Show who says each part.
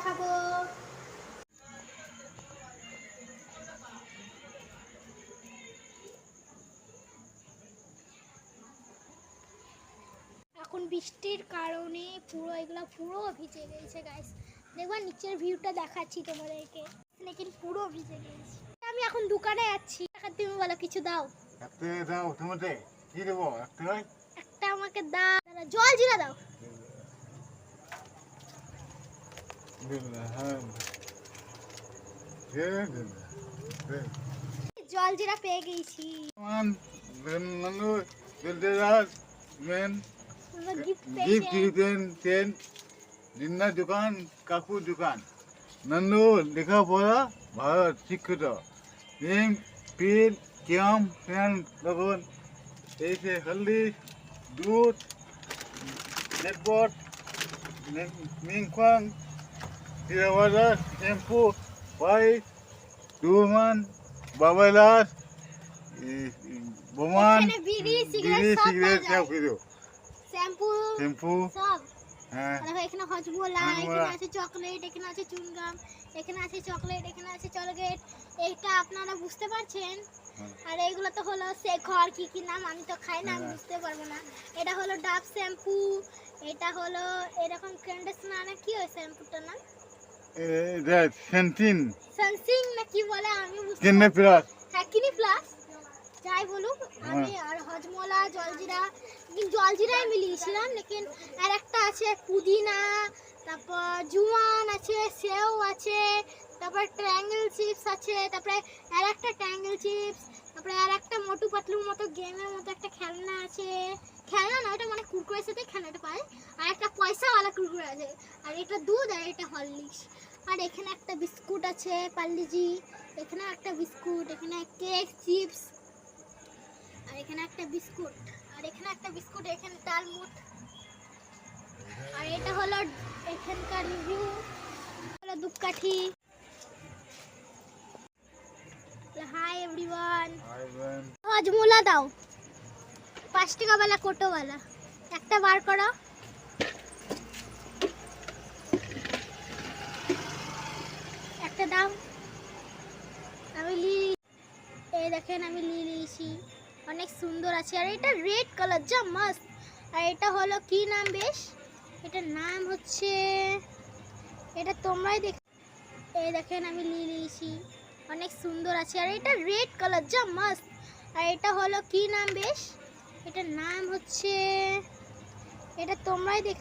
Speaker 1: দেখাবো। এখন বৃষ্টির কারণে পুরো এগুলো পুরো ভিজে গেছে গাইস। দেখবা নিচের ভিউটা দেখাচ্ছি তোমাদেরকে, লেকিন পুরো ভিজে গেছে। আমি এখন দোকানে যাচ্ছি, তুমি বলো কিছু দাও।
Speaker 2: একটা দাও, তোমাকে কি দেবো?
Speaker 1: একটা আমাকে দাও, জল জিরা দাও। জল জিরা পেয়ে গেছি।
Speaker 2: দোকান কাকুর দোকান নন্দু লেখাপড়া ভারত শিক্ষিত পিল ক্যাম ফ্যান লবণ এইসে হলদি দুধ নেটবট মিংফাং তিরাবাজার শ্যাম্পু হোয়াইট ডুমান বাবাইলাস বোমান
Speaker 1: বিড়ি
Speaker 2: সিগারেট সব কিছু
Speaker 1: শ্যাম্পু সব।
Speaker 2: হ্যাঁ
Speaker 1: এখানে হজমোলা, এখানে আছে চকলেট, এখানে আছে চুইংগাম, এখানে আছে চকলেট, এখানে আছে চকলেট। এইটা আপনারা বুঝতে পারছেন। আর এইগুলো তো হলো শেখর কি কি নাম, আমি তো খাই না, আমি বুঝতে পারবো না। এটা হলো ডাব শ্যাম্পু, এটা হলো এরকম কন্ডিশনার না কি ওই শ্যাম্পুটার নাম?
Speaker 2: সেন্টিন
Speaker 1: সানসিং না কি বলে আমি বুঝতে
Speaker 2: কিনে প্লাস।
Speaker 1: হ্যাঁ কিনি প্লাস যাই বলুক। আমি আর হজমোলা জলজিরা, জলজিরাই মিলিয়েছিলাম, লেকিন আর একটা আছে পুদিনা, তারপর জুয়ান আছে, সেও আছে, তারপর ট্রায়াঙ্গেল চিপস আছে, তারপরে আর একটা ট্রায়াঙ্গেল চিপস, তারপরে আর একটা মোটু পাতলুর মতো গেমের মতো একটা খেলনা আছে। খেলনা না, ওটা মানে কুরকুরের সাথে খেলনাটা পায়। আর একটা পয়সাওয়ালা কুরকুরে আছে, আর এটা দুধ আর এটা হরলিক্স। আর এখানে একটা বিস্কুট আছে পার্লিজি, এখানে একটা বিস্কুট, এখানে কেক চিপস, আর এখানে একটা বিস্কুট, আর এখানে একটা বিস্কুট, এখানে ডালমুট। আর এটা হলো এখানকার রিভিউ, হলো ধূপকাঠি। Hi everyone. হজমোলা দাও 5 টাকা वाला কোটো वाला, একটা বার করো। একটা দাও। আমি এই দেখেন আমি নিয়েছি, অনেক সুন্দর আছে। আর এটা রেড কালার, যা মস্ত। আর এটা হলো কি নাম বেশ, এটার নাম হচ্ছে, এটা তোমরাই দেখ। এই দেখেন আমি নিয়েছি, অনেক সুন্দর আছে। আর এটা রেড কালার, যা মস্ত। আর এটা হলো কি নাম বেশ, এটার নাম হচ্ছে, এটা তোমরাই দেখ।